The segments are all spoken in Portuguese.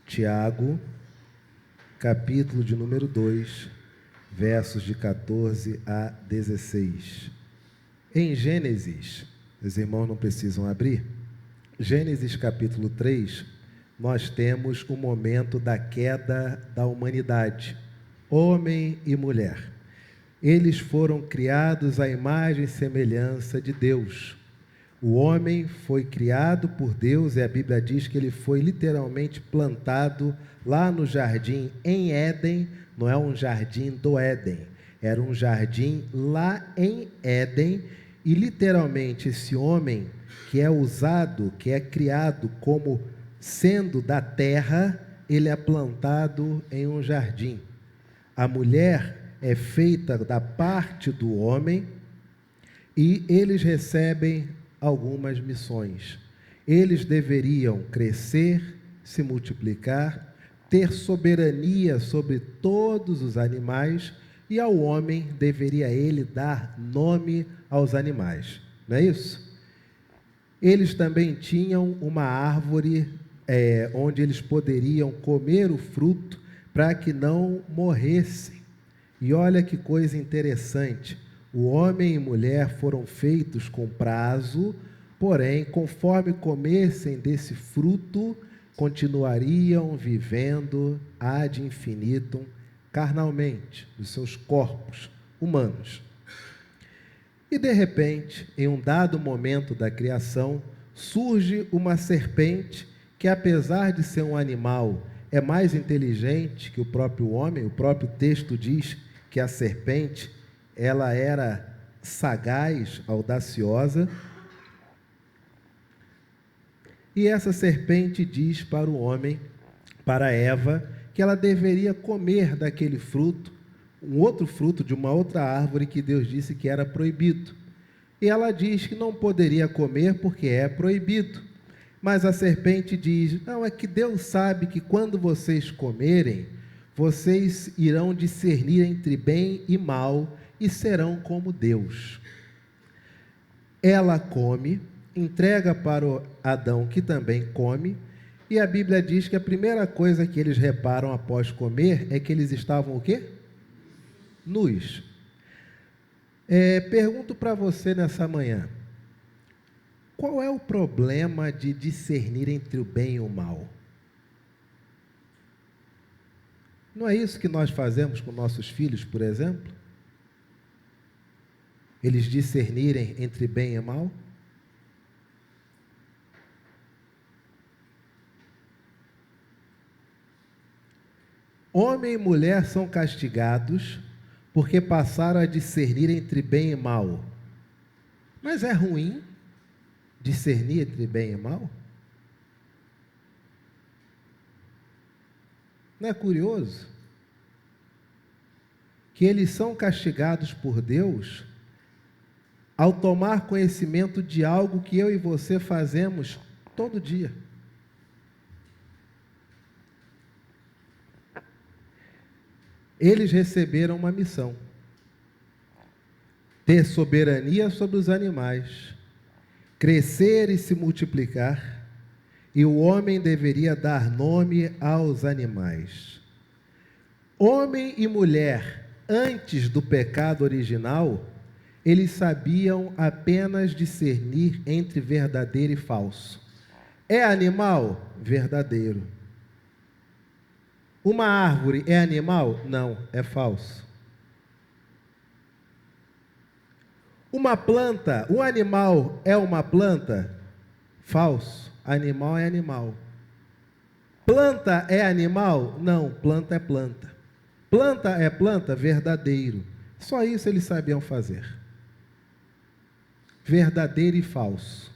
Tiago, capítulo de número 2, versos de 14 a 16. Em Gênesis, os irmãos não precisam abrir, Gênesis capítulo 3, nós temos o momento da queda da humanidade, homem e mulher. Eles foram criados à imagem e semelhança de Deus. O homem foi criado por Deus e a Bíblia diz que ele foi literalmente plantado lá no jardim em Éden. Não é um jardim do Éden, era um jardim lá em Éden. E literalmente esse homem que é usado, que é criado como sendo da terra, ele é plantado em um jardim. A mulher é feita da parte do homem e eles recebem algumas missões. Eles deveriam crescer, se multiplicar, ter soberania sobre todos os animais e ao homem deveria ele dar nome aos animais. Não é isso? Eles também tinham uma árvore onde eles poderiam comer o fruto para que não morressem. E olha que coisa interessante. O homem e mulher foram feitos com prazo, porém, conforme comessem desse fruto, continuariam vivendo ad infinitum carnalmente, nos seus corpos humanos. E de repente, em um dado momento da criação, surge uma serpente que, apesar de ser um animal, é mais inteligente que o próprio homem. O próprio texto diz que a serpente, ela era sagaz, audaciosa. E essa serpente diz para o homem, para Eva, que ela deveria comer daquele fruto, um outro fruto de uma outra árvore que Deus disse que era proibido. E ela diz que não poderia comer porque é proibido. Mas a serpente diz, não, é que Deus sabe que quando vocês comerem, vocês irão discernir entre bem e mal e serão como Deus. Ela come, entrega para o Adão, que também come, e a Bíblia diz que a primeira coisa que eles reparam após comer é que eles estavam o quê? Nus. Pergunto para você nessa manhã, qual é o problema de discernir entre o bem e o mal? Não é isso que nós fazemos com nossos filhos, por exemplo? Eles discernirem entre bem e mal? Homem e mulher são castigados porque passaram a discernir entre bem e mal. Mas é ruim discernir entre bem e mal? Não é curioso? Que eles são castigados por Deus ao tomar conhecimento de algo que eu e você fazemos todo dia. Eles receberam uma missão: ter soberania sobre os animais, crescer e se multiplicar, e o homem deveria dar nome aos animais. Homem e mulher, antes do pecado original, eles sabiam apenas discernir entre verdadeiro e falso. É animal? Verdadeiro. Uma árvore é animal? Não, é falso. Uma planta, um animal é uma planta? Falso. Animal é animal. Planta é animal? Não, planta é planta. Planta é planta? Verdadeiro. Só isso eles sabiam fazer. Verdadeiro e falso.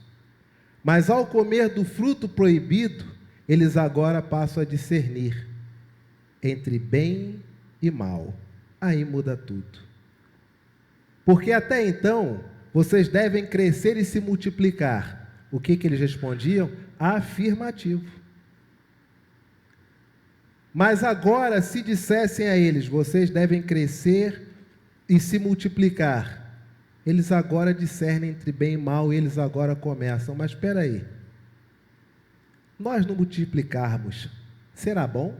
Mas ao comer do fruto proibido, eles agora passam a discernir entre bem e mal. Aí muda tudo. Porque até então, vocês devem crescer e se multiplicar. O que eles respondiam? Afirmativo. Mas agora, se dissessem a eles, vocês devem crescer e se multiplicar, eles agora discernem entre bem e mal, e eles agora começam. Mas espera aí, nós não multiplicarmos, será bom?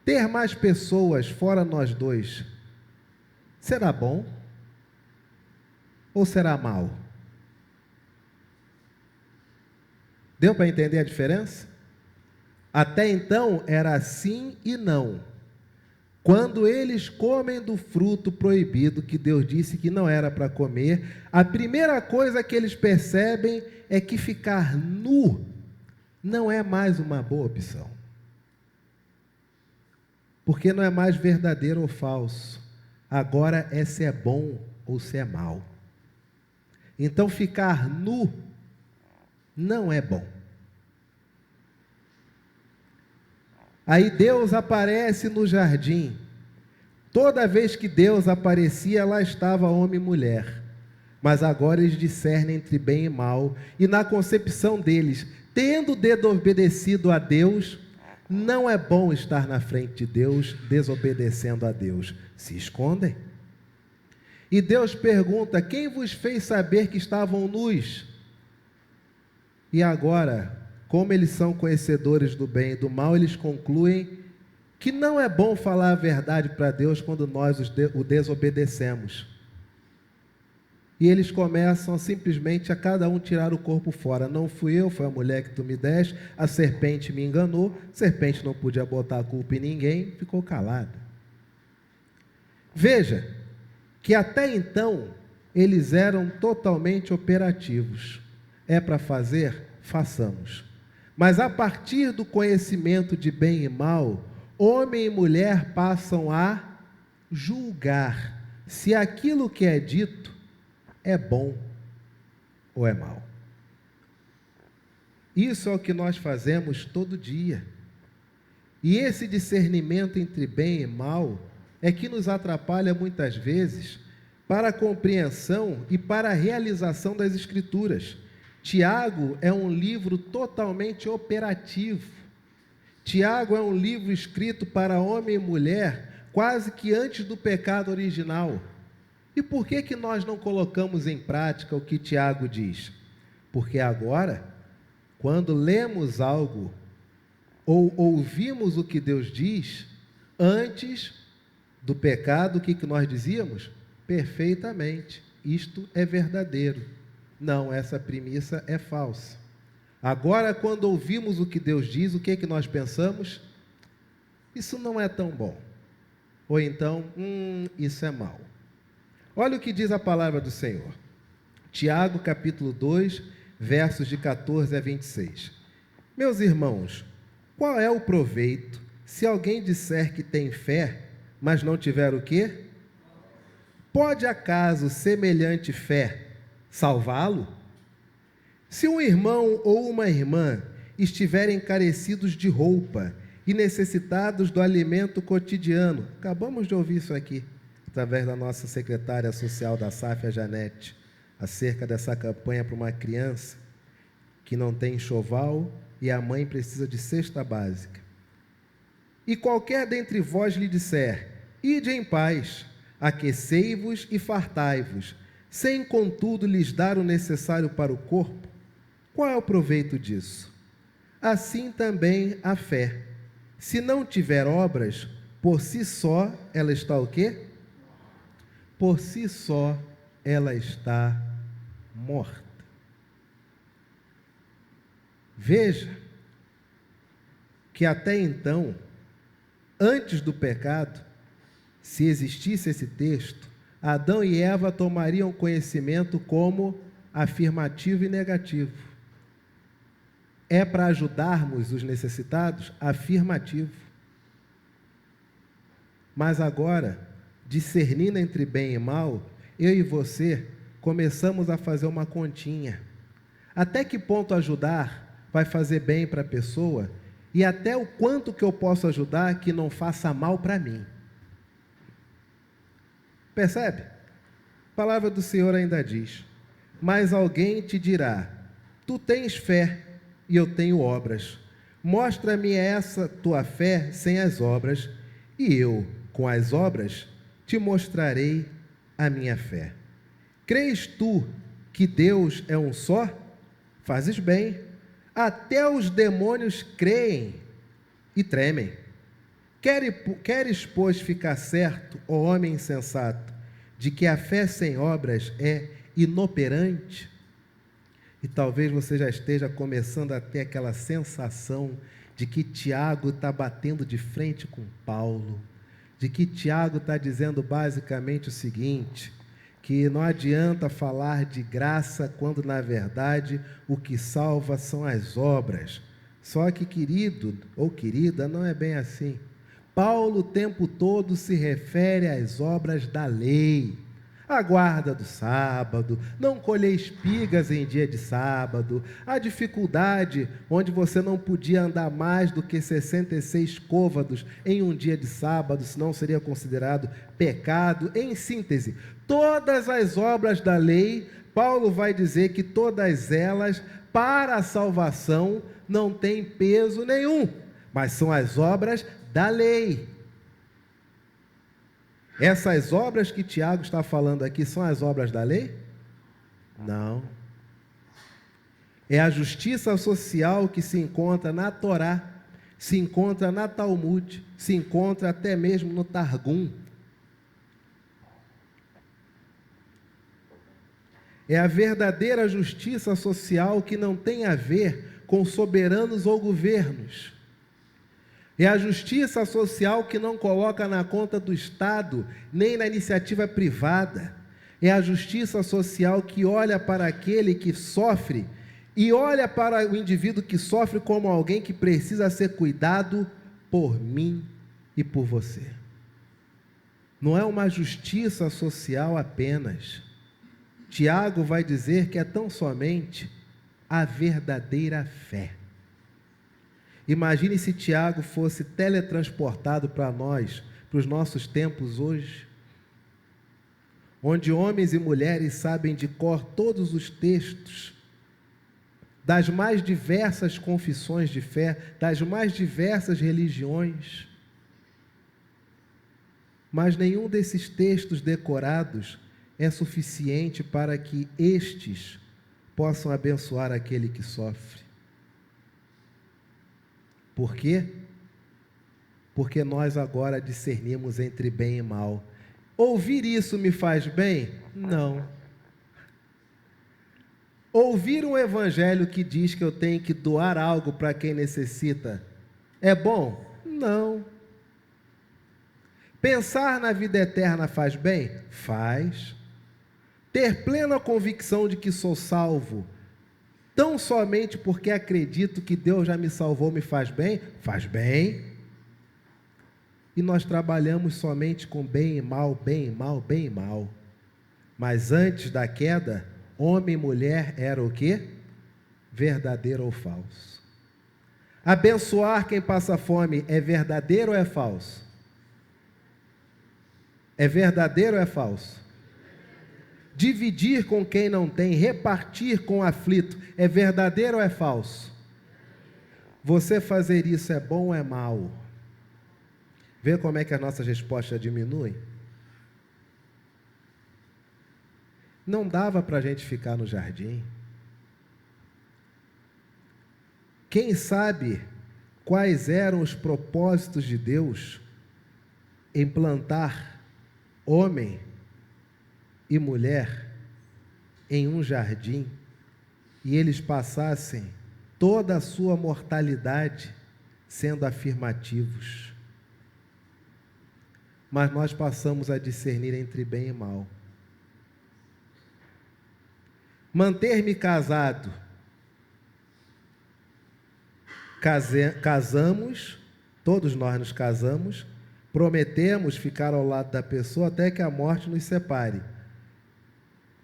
Ter mais pessoas fora nós dois, será bom? Ou será mal? Deu para entender a diferença? Até então era sim e não. Quando eles comem do fruto proibido, que Deus disse que não era para comer, a primeira coisa que eles percebem é que ficar nu não é mais uma boa opção. Porque não é mais verdadeiro ou falso. Agora é se é bom ou se é mal. Então ficar nu não é bom. Aí Deus aparece no jardim. Toda vez que Deus aparecia, lá estava homem e mulher. Mas agora eles discernem entre bem e mal. E na concepção deles, tendo desobedecido a Deus, não é bom estar na frente de Deus, desobedecendo a Deus. Se escondem. E Deus pergunta: quem vos fez saber que estavam nus? E agora, como eles são conhecedores do bem e do mal, eles concluem que não é bom falar a verdade para Deus quando nós o desobedecemos. E eles começam simplesmente a cada um tirar o corpo fora. Não fui eu, foi a mulher que tu me deste, a serpente me enganou, a serpente não podia botar a culpa em ninguém, ficou calada. Veja que até então eles eram totalmente operativos. É para fazer? Façamos. Mas a partir do conhecimento de bem e mal, homem e mulher passam a julgar se aquilo que é dito é bom ou é mal. Isso é o que nós fazemos todo dia. E esse discernimento entre bem e mal é que nos atrapalha muitas vezes para a compreensão e para a realização das Escrituras. Tiago é um livro totalmente operativo. Tiago é um livro escrito para homem e mulher quase que antes do pecado original. E por que nós não colocamos em prática o que Tiago diz? Porque agora, quando lemos algo ou ouvimos o que Deus diz, antes do pecado, o que nós dizíamos? Perfeitamente, isto é verdadeiro. Não, essa premissa é falsa. Agora, quando ouvimos o que Deus diz, o que nós pensamos? Isso não é tão bom. Ou então, isso é mal. Olha o que diz a palavra do Senhor. Tiago, capítulo 2, versos de 14 a 26. Meus irmãos, qual é o proveito se alguém disser que tem fé, mas não tiver o quê? Pode acaso semelhante fé salvá-lo? Se um irmão ou uma irmã estiverem carecidos de roupa e necessitados do alimento cotidiano, acabamos de ouvir isso aqui, através da nossa secretária social da SAF, a Janete, acerca dessa campanha para uma criança que não tem enxoval e a mãe precisa de cesta básica. E qualquer dentre vós lhe disser: ide em paz, aquecei-vos e fartai-vos, sem contudo lhes dar o necessário para o corpo, qual é o proveito disso? Assim também a fé, se não tiver obras, por si só ela está o quê? Por si só ela está morta. Veja que até então, antes do pecado, se existisse esse texto, Adão e Eva tomariam conhecimento como afirmativo e negativo. É para ajudarmos os necessitados? Afirmativo. Mas agora, discernindo entre bem e mal, eu e você começamos a fazer uma continha. Até que ponto ajudar vai fazer bem para a pessoa e até o quanto que eu posso ajudar que não faça mal para mim. Percebe? A palavra do Senhor ainda diz: mas alguém te dirá: tu tens fé e eu tenho obras. Mostra-me essa tua fé sem as obras, e eu, com as obras, te mostrarei a minha fé. Crês tu que Deus é um só? Fazes bem. até os demônios creem e tremem. Queres, pois, ficar certo, ó homem insensato, de que a fé sem obras é inoperante? E talvez você já esteja começando a ter aquela sensação de que Tiago está batendo de frente com Paulo, de que Tiago está dizendo basicamente o seguinte, que não adianta falar de graça quando, na verdade, o que salva são as obras. Só que, querido ou querida, não é bem assim. Paulo o tempo todo se refere às obras da lei. A guarda do sábado, não colher espigas em dia de sábado, a dificuldade onde você não podia andar mais do que 66 côvados em um dia de sábado, senão seria considerado pecado. Em síntese, todas as obras da lei, Paulo vai dizer que todas elas, para a salvação, não têm peso nenhum, mas são as obras da lei. Essas obras que Tiago está falando aqui são as obras da lei? Não. É a justiça social que se encontra na Torá, se encontra na Talmud, se encontra até mesmo no Targum. É a verdadeira justiça social que não tem a ver com soberanos ou governos. É a justiça social que não coloca na conta do Estado, nem na iniciativa privada. É a justiça social que olha para aquele que sofre e olha para o indivíduo que sofre como alguém que precisa ser cuidado por mim e por você. Não é uma justiça social apenas. Tiago vai dizer que é tão somente a verdadeira fé. Imagine se Tiago fosse teletransportado para nós, para os nossos tempos hoje, onde homens e mulheres sabem de cor todos os textos, das mais diversas confissões de fé, das mais diversas religiões, mas nenhum desses textos decorados é suficiente para que estes possam abençoar aquele que sofre. Por quê? Porque nós agora discernimos entre bem e mal. Ouvir isso me faz bem? Não. Ouvir um evangelho que diz que eu tenho que doar algo para quem necessita é bom? Não. Pensar na vida eterna faz bem? Faz. Ter plena convicção de que sou salvo tão somente porque acredito que Deus já me salvou, me faz bem? Faz bem. E nós trabalhamos somente com bem e mal, bem e mal, bem e mal. Mas antes da queda, homem e mulher era o quê? Verdadeiro ou falso? Abençoar quem passa fome é verdadeiro ou é falso? É verdadeiro ou é falso? Dividir com quem não tem, repartir com o aflito, é verdadeiro ou é falso? Você fazer isso é bom ou é mal? Vê como é que as nossas respostas diminuem? Não dava para a gente ficar no jardim. Quem sabe quais eram os propósitos de Deus em plantar homem e mulher em um jardim e eles passassem toda a sua mortalidade sendo afirmativos. Mas nós passamos a discernir entre bem e mal. Manter-me casado. Casamos, todos nós nos casamos, prometemos ficar ao lado da pessoa até que a morte nos separe.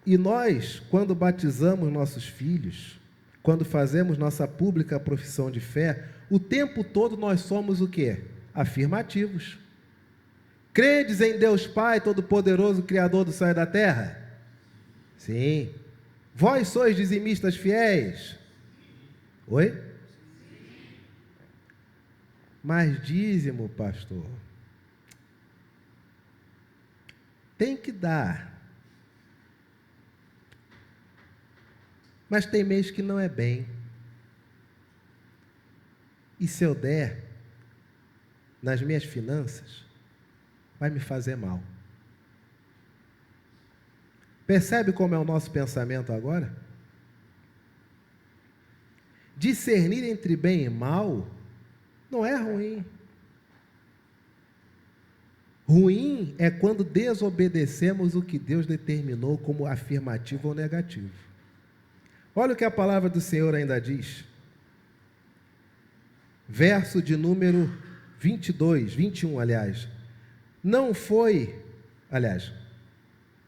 E nós, quando batizamos nossos filhos, quando fazemos nossa pública profissão de fé, o tempo todo nós somos o quê? Afirmativos. Credes em Deus Pai, Todo-Poderoso, Criador do céu e da terra? Sim. Vós sois dizimistas fiéis? Oi? Mas dízimo, pastor, tem que dar. Mas tem mês que não é bem. E se eu der nas minhas finanças, vai me fazer mal. Percebe como é o nosso pensamento agora? Discernir entre bem e mal não é ruim. Ruim é quando desobedecemos o que Deus determinou como afirmativo ou negativo. Olha o que a palavra do Senhor ainda diz. Verso de número 21, aliás.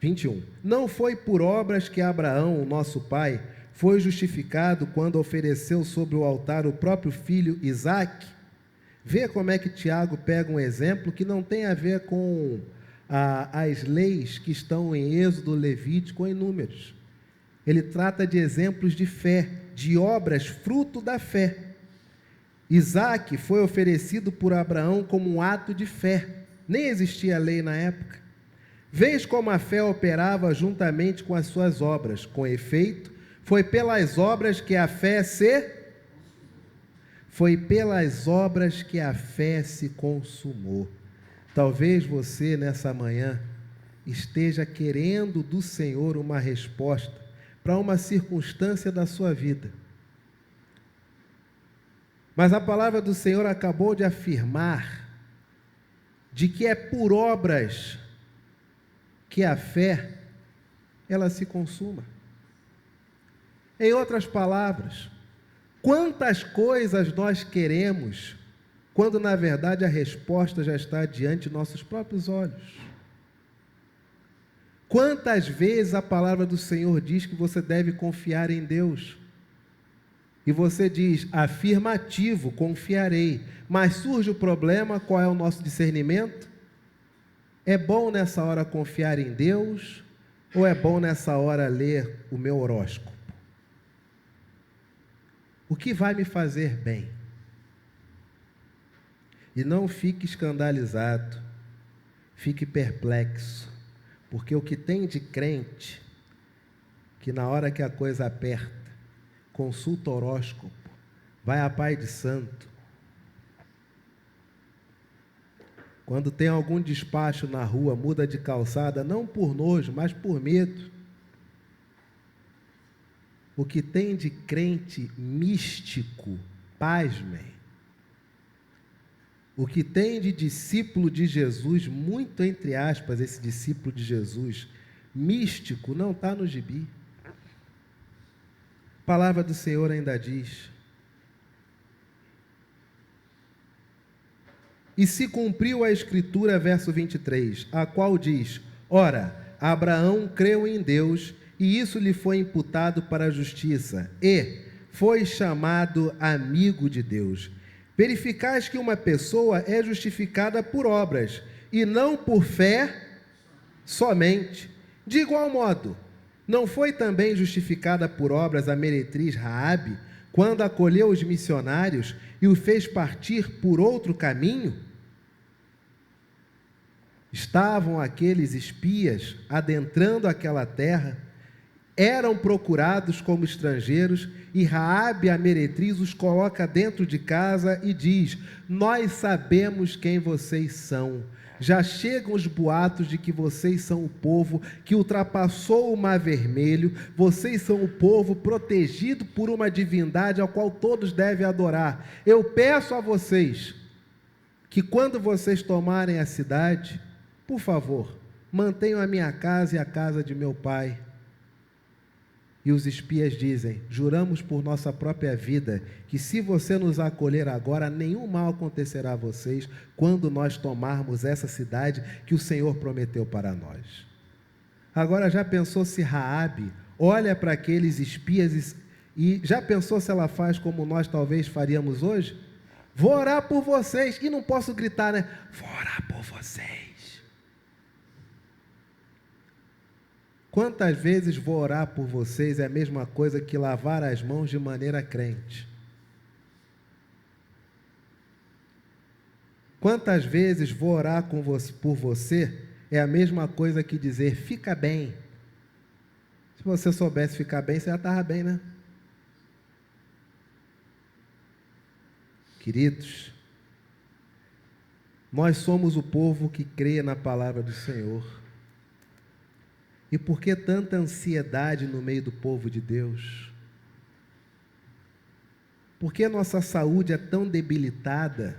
21. Não foi por obras que Abraão, nosso pai, foi justificado quando ofereceu sobre o altar o próprio filho Isaque? Vê como é que Tiago pega um exemplo que não tem a ver com as leis que estão em Êxodo, Levítico ou em Números. Ele trata de exemplos de fé, de obras fruto da fé. Isaque foi oferecido por Abraão como um ato de fé. Nem existia lei na época. Vês como a fé operava juntamente com as suas obras. Com efeito, foi pelas obras que a fé se consumou. Talvez você, nessa manhã, esteja querendo do Senhor uma resposta para uma circunstância da sua vida. Mas a palavra do Senhor acabou de afirmar de que é por obras que a fé, ela se consuma. Em outras palavras, quantas coisas nós queremos, quando na verdade a resposta já está diante de nossos próprios olhos? Quantas vezes a palavra do Senhor diz que você deve confiar em Deus? E você diz, afirmativo, confiarei. Mas surge o problema, qual é o nosso discernimento? É bom nessa hora confiar em Deus, ou é bom nessa hora ler o meu horóscopo? O que vai me fazer bem? E não fique escandalizado, fique perplexo, porque o que tem de crente, que na hora que a coisa aperta, consulta horóscopo, vai a pai de santo. Quando tem algum despacho na rua, muda de calçada, não por nojo, mas por medo. O que tem de crente místico, pasmem. O que tem de discípulo de Jesus, muito entre aspas, esse discípulo de Jesus, místico, não está no gibi. A palavra do Senhor ainda diz: e se cumpriu a Escritura, verso 23, a qual diz: ora, Abraão creu em Deus, e isso lhe foi imputado para a justiça, e foi chamado amigo de Deus. Verificais que uma pessoa é justificada por obras, e não por fé somente. De igual modo, não foi também justificada por obras a meretriz Raabe, quando acolheu os missionários e o fez partir por outro caminho? Estavam aqueles espias adentrando aquela terra, eram procurados como estrangeiros, e Raabe, a meretriz, os coloca dentro de casa e diz: nós sabemos quem vocês são. Já chegam os boatos de que vocês são o povo que ultrapassou o Mar Vermelho, vocês são o povo protegido por uma divindade ao qual todos devem adorar. Eu peço a vocês que quando vocês tomarem a cidade, por favor, mantenham a minha casa e a casa de meu pai. E os espias dizem: juramos por nossa própria vida, que se você nos acolher agora, nenhum mal acontecerá a vocês, quando nós tomarmos essa cidade que o Senhor prometeu para nós. Agora, já pensou se Raabe olha para aqueles espias e já pensou se ela faz como nós talvez faríamos hoje? Vou orar por vocês, e não posso gritar, né? Vou orar por vocês. Quantas vezes vou orar por vocês é a mesma coisa que lavar as mãos de maneira crente? Quantas vezes vou orar por você é a mesma coisa que dizer, fica bem. Se você soubesse ficar bem, você já estava bem, né? Queridos, nós somos o povo que crê na palavra do Senhor. E por que tanta ansiedade no meio do povo de Deus? Por que nossa saúde é tão debilitada?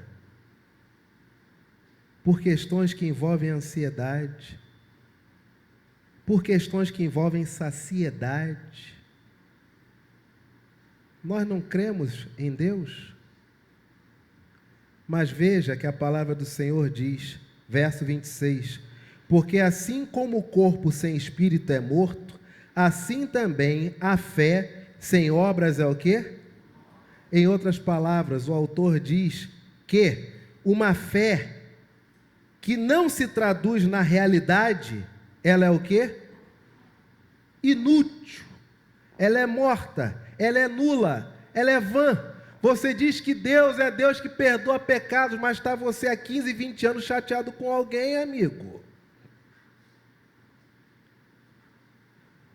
Por questões que envolvem ansiedade, por questões que envolvem saciedade. Nós não cremos em Deus? Mas veja que a palavra do Senhor diz, verso 26, porque assim como o corpo sem espírito é morto, assim também a fé sem obras é o quê? Em outras palavras, o autor diz que uma fé que não se traduz na realidade, ela é o quê? Inútil, ela é morta, ela é nula, ela é vã. Você diz que Deus é Deus que perdoa pecados, mas está você há 15, 20 anos chateado com alguém, amigo.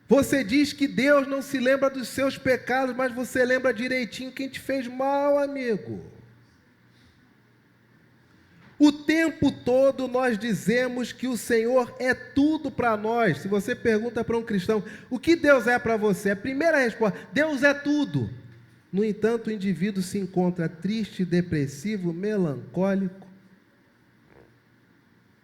Você diz que Deus não se lembra dos seus pecados, mas você lembra direitinho quem te fez mal, amigo. O tempo todo nós dizemos que o Senhor é tudo para nós. Se você pergunta para um cristão, o que Deus é para você? A primeira resposta, Deus é tudo. No entanto, o indivíduo se encontra triste, depressivo, melancólico,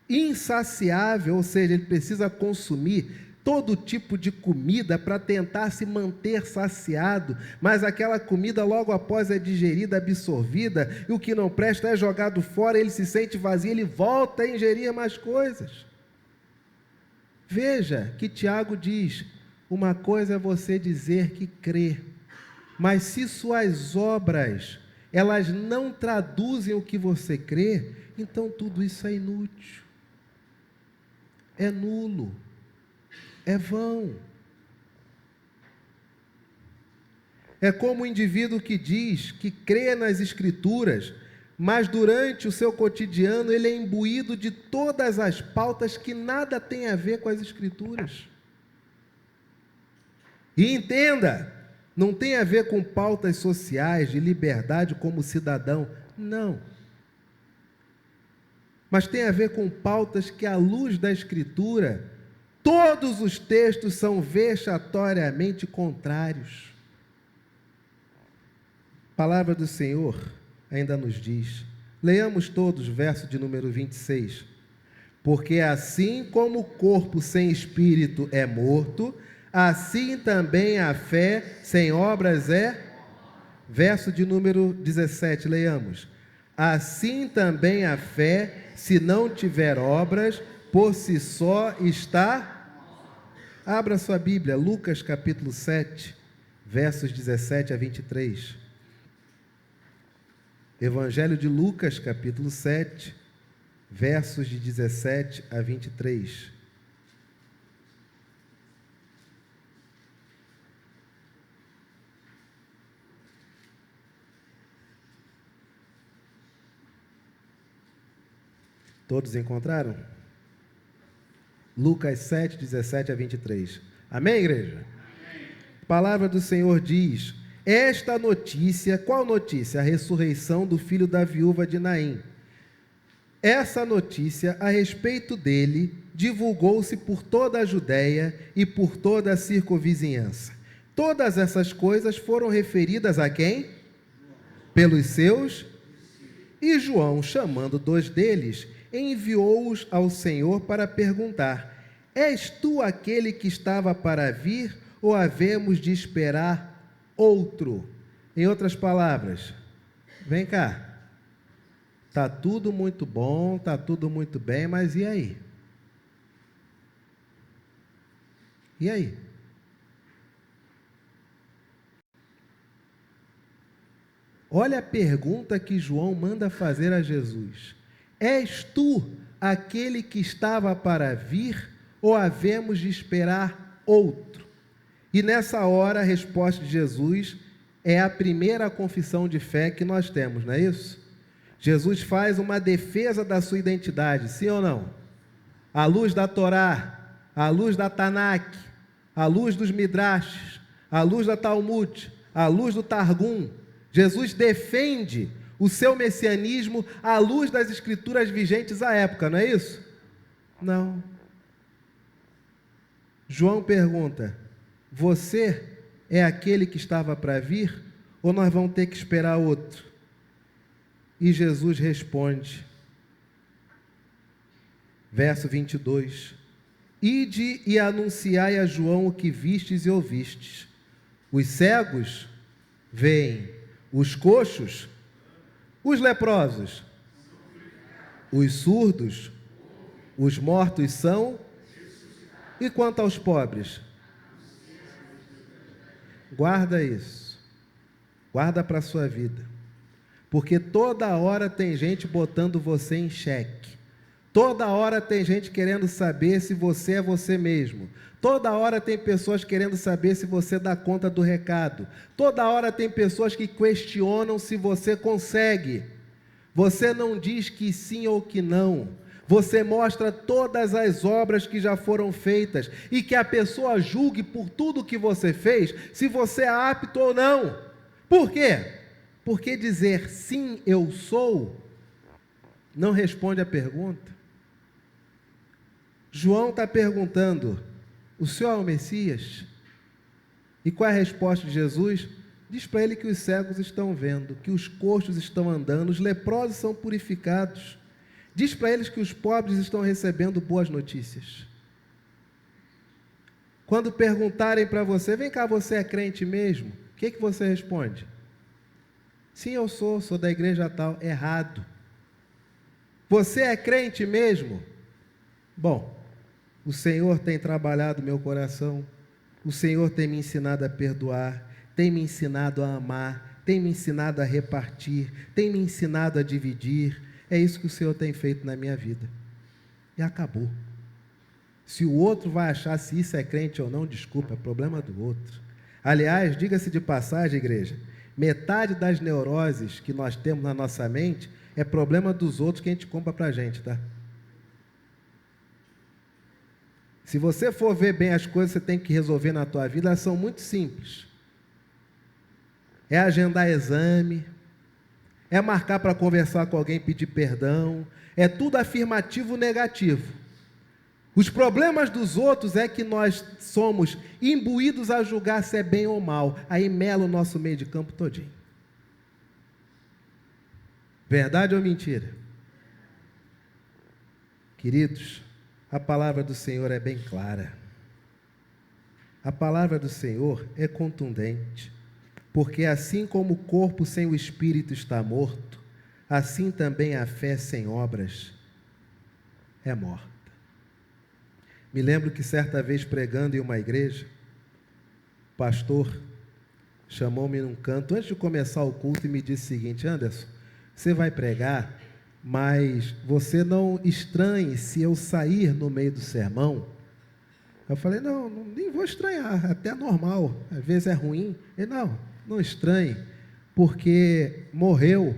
insaciável, ou seja, ele precisa consumir todo tipo de comida para tentar se manter saciado, mas aquela comida logo após é digerida, absorvida, e o que não presta é jogado fora, ele se sente vazio, ele volta a ingerir mais coisas. Veja que Tiago diz, uma coisa é você dizer que crê, mas se suas obras, elas não traduzem o que você crê, então tudo isso é inútil, é nulo, é vão. É como o indivíduo que diz que crê nas Escrituras, mas durante o seu cotidiano ele é imbuído de todas as pautas que nada tem a ver com as Escrituras. E entenda, não tem a ver com pautas sociais, de liberdade como cidadão, não. Mas tem a ver com pautas que, à luz da Escritura, todos os textos são vexatoriamente contrários. A palavra do Senhor ainda nos diz, leiamos todos o verso de número 26, porque assim como o corpo sem espírito é morto, assim também a fé sem obras é... Verso de número 17, leiamos, assim também a fé, se não tiver obras, por si só está... Abra sua Bíblia, Lucas capítulo 7, versos 17 a 23. Evangelho de Lucas capítulo 7, versos de 17 a 23. Todos encontraram? Lucas 7, 17 a 23. Amém, igreja? Amém. A palavra do Senhor diz, esta notícia, qual notícia? A ressurreição do filho da viúva de Naim. Essa notícia, a respeito dele, divulgou-se por toda a Judéia e por toda a circunvizinhança. Todas essas coisas foram referidas a quem? Pelos seus. E João, chamando 2 deles, enviou-os ao Senhor para perguntar, és tu aquele que estava para vir, ou havemos de esperar outro? Em outras palavras, vem cá, está tudo muito bom, está tudo muito bem, mas e aí? E aí? Olha a pergunta que João manda fazer a Jesus. És tu aquele que estava para vir, ou havemos de esperar outro? E nessa hora a resposta de Jesus é a primeira confissão de fé que nós temos, não é isso? Jesus faz uma defesa da sua identidade, sim ou não? À luz da Torá, à luz da Tanakh, à luz dos Midrashes, à luz da Talmud, à luz do Targum, Jesus defende o seu messianismo à luz das escrituras vigentes à época, não é isso? Não. João pergunta: você é aquele que estava para vir, ou nós vamos ter que esperar outro? E Jesus responde, verso 22, ide e anunciai a João o que vistes e ouvistes. Os cegos veem, os coxos, os leprosos, os surdos, os mortos são, e quanto aos pobres? Guarda isso, guarda para a sua vida, porque toda hora tem gente botando você em xeque, toda hora tem gente querendo saber se você é você mesmo, toda hora tem pessoas querendo saber se você dá conta do recado, toda hora tem pessoas que questionam se você consegue. Você não diz que sim ou que não, você mostra todas as obras que já foram feitas e que a pessoa julgue por tudo que você fez, se você é apto ou não. Por quê? Porque dizer sim, eu sou, não responde a pergunta. João está perguntando, o Senhor é o Messias? E qual é a resposta de Jesus? Diz para ele que os cegos estão vendo, que os coxos estão andando, os leprosos são purificados. Diz para eles que os pobres estão recebendo boas notícias. Quando perguntarem para você, vem cá, você é crente mesmo? O que você responde? Sim, eu sou da igreja tal. Errado. Você é crente mesmo? Bom, o Senhor tem trabalhado meu coração, o Senhor tem me ensinado a perdoar, tem me ensinado a amar, tem me ensinado a repartir, tem me ensinado a dividir. É isso que o Senhor tem feito na minha vida. E acabou. Se o outro vai achar se isso é crente ou não, desculpa, é problema do outro. Aliás, diga-se de passagem, igreja, metade das neuroses que nós temos na nossa mente é problema dos outros que a gente compra para a gente, tá? Se você for ver bem as coisas que você tem que resolver na tua vida, elas são muito simples. É agendar exame, é marcar para conversar com alguém, pedir perdão, é tudo afirmativo negativo. Os problemas dos outros é que nós somos imbuídos a julgar se é bem ou mal, aí mela o nosso meio de campo todinho. Verdade ou mentira? Queridos, a palavra do Senhor é bem clara. A palavra do Senhor é contundente. Porque assim como o corpo sem o espírito está morto, assim também a fé sem obras é morta. Me lembro que certa vez pregando em uma igreja, o pastor chamou-me num canto antes de começar o culto e me disse o seguinte: Anderson, você vai pregar, mas você não estranhe se eu sair no meio do sermão. Eu falei, não, nem vou estranhar, até normal, às vezes é ruim. Ele, não estranhe, porque morreu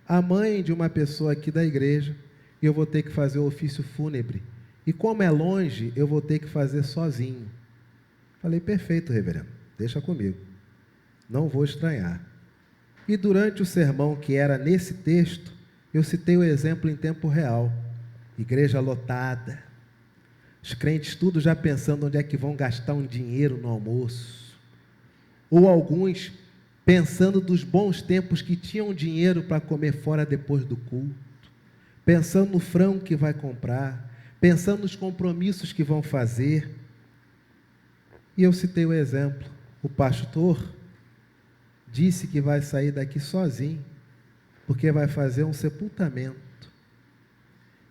a mãe de uma pessoa aqui da igreja e eu vou ter que fazer o ofício fúnebre. E como é longe, eu vou ter que fazer sozinho. Falei, perfeito, reverendo, deixa comigo, não vou estranhar. E durante o sermão que era nesse texto, eu citei o exemplo em tempo real, igreja lotada, os crentes tudo já pensando onde é que vão gastar um dinheiro no almoço, ou alguns pensando dos bons tempos que tinham dinheiro para comer fora depois do culto, pensando no frango que vai comprar, pensando nos compromissos que vão fazer. E eu citei o exemplo, o pastor disse que vai sair daqui sozinho, porque vai fazer um sepultamento.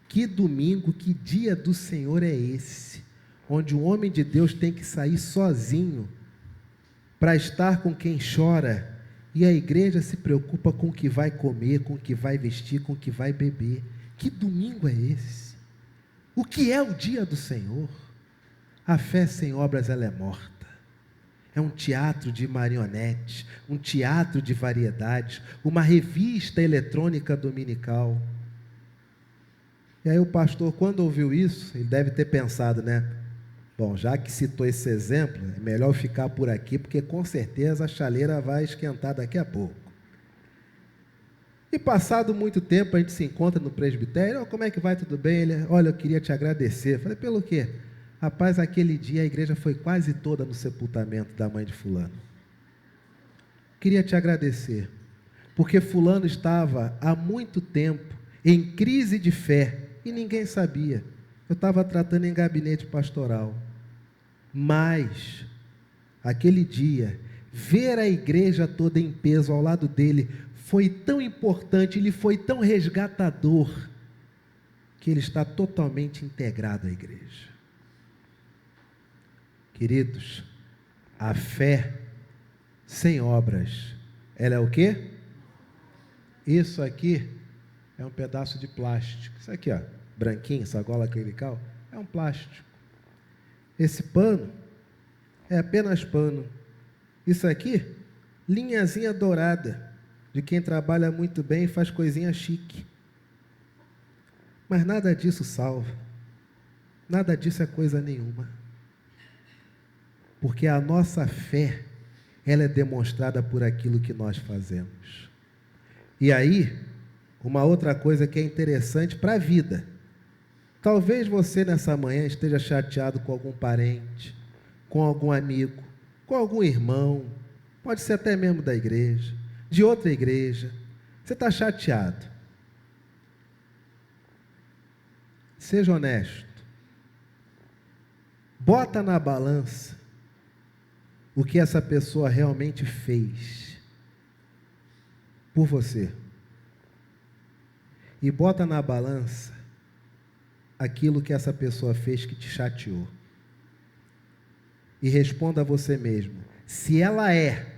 Que domingo, que dia do Senhor é esse, onde um homem de Deus tem que sair sozinho, para estar com quem chora, e a igreja se preocupa com o que vai comer, com o que vai vestir, com o que vai beber. Que domingo é esse? O que é o dia do Senhor? A fé sem obras, ela é morta. É um teatro de marionetes, um teatro de variedades, uma revista eletrônica dominical. E aí o pastor, quando ouviu isso, ele deve ter pensado, né? Bom, já que citou esse exemplo, é melhor eu ficar por aqui, porque com certeza a chaleira vai esquentar daqui a pouco. E passado muito tempo, a gente se encontra no presbitério. Oh, como é que vai? Tudo bem? Ele, olha, eu queria te agradecer. Eu falei, pelo quê? Rapaz, aquele dia a igreja foi quase toda no sepultamento da mãe de fulano. Queria te agradecer, porque fulano estava há muito tempo em crise de fé e ninguém sabia. Eu estava tratando em gabinete pastoral. Mas, aquele dia, ver a igreja toda em peso ao lado dele foi tão importante, ele foi tão resgatador, que ele está totalmente integrado à igreja. Queridos, a fé sem obras, ela é o quê? Isso aqui é um pedaço de plástico. Isso aqui, ó, branquinho, sagola clerical, é um plástico. Esse pano é apenas pano. Isso aqui, linhazinha dourada, de quem trabalha muito bem e faz coisinha chique. Mas nada disso salva. Nada disso é coisa nenhuma. Porque a nossa fé, ela é demonstrada por aquilo que nós fazemos. E aí, uma outra coisa que é interessante para a vida. Talvez você nessa manhã esteja chateado com algum parente, com algum amigo, com algum irmão, pode ser até mesmo da igreja, de outra igreja. Você está chateado. Seja honesto. Bota na balança o que essa pessoa realmente fez por você. E bota na balança aquilo que essa pessoa fez que te chateou. E responda a você mesmo, se ela é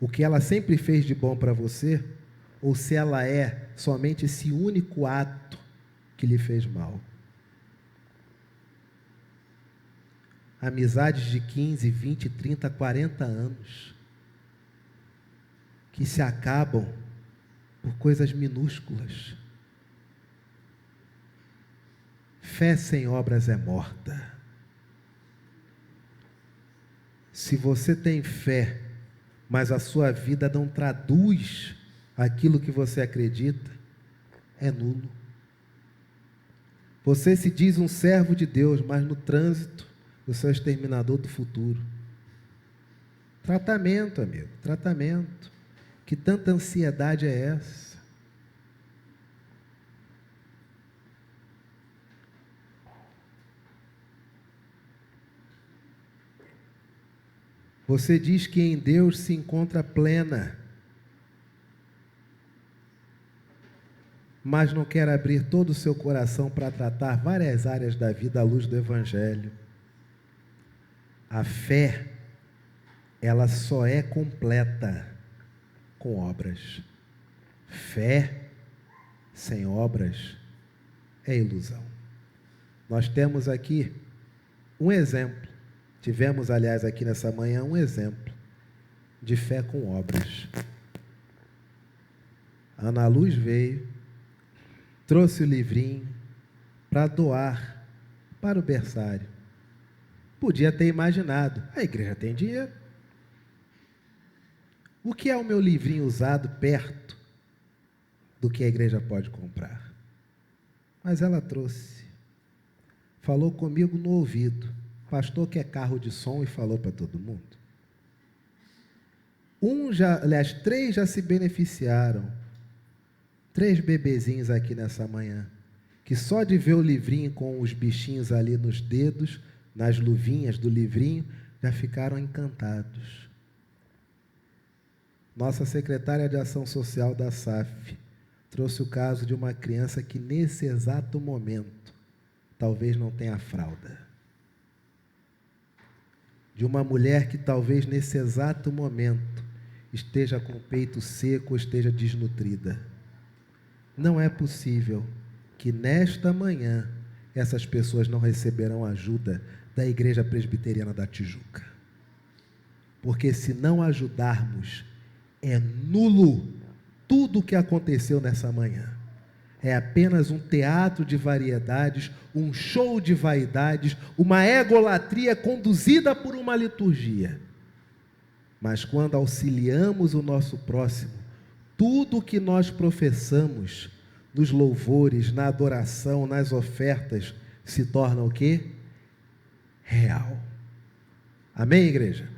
o que ela sempre fez de bom para você, ou se ela é somente esse único ato que lhe fez mal. Amizades de 15, 20, 30, 40 anos, que se acabam por coisas minúsculas. Fé sem obras é morta. Se você tem fé, mas a sua vida não traduz aquilo que você acredita, é nulo. Você se diz um servo de Deus, mas no trânsito, você é o exterminador do futuro. Tratamento, amigo, tratamento. Que tanta ansiedade é essa? Você diz que em Deus se encontra plena, mas não quer abrir todo o seu coração para tratar várias áreas da vida à luz do Evangelho. A fé, ela só é completa com obras. Fé sem obras é ilusão. Nós temos aqui um exemplo. Tivemos, aliás, aqui nessa manhã, um exemplo de fé com obras. A Ana Luz veio, trouxe o livrinho para doar para o berçário. Podia ter imaginado, a igreja tem dinheiro. O que é o meu livrinho usado perto do que a igreja pode comprar? Mas ela trouxe. Falou comigo no ouvido. Pastor quer carro de som e falou para todo mundo. Três já se beneficiaram. 3 bebezinhos aqui nessa manhã, que só de ver o livrinho com os bichinhos ali nos dedos, nas luvinhas do livrinho, já ficaram encantados. Nossa secretária de Ação Social da SAF trouxe o caso de uma criança que nesse exato momento talvez não tenha fralda. De uma mulher que talvez nesse exato momento esteja com o peito seco ou esteja desnutrida. Não é possível que nesta manhã essas pessoas não receberão ajuda da Igreja Presbiteriana da Tijuca. Porque se não ajudarmos, é nulo tudo o que aconteceu nessa manhã. É apenas um teatro de variedades, um show de vaidades, uma egolatria conduzida por uma liturgia. Mas quando auxiliamos o nosso próximo, tudo que nós professamos nos louvores, na adoração, nas ofertas, se torna o quê? Real. Amém, igreja?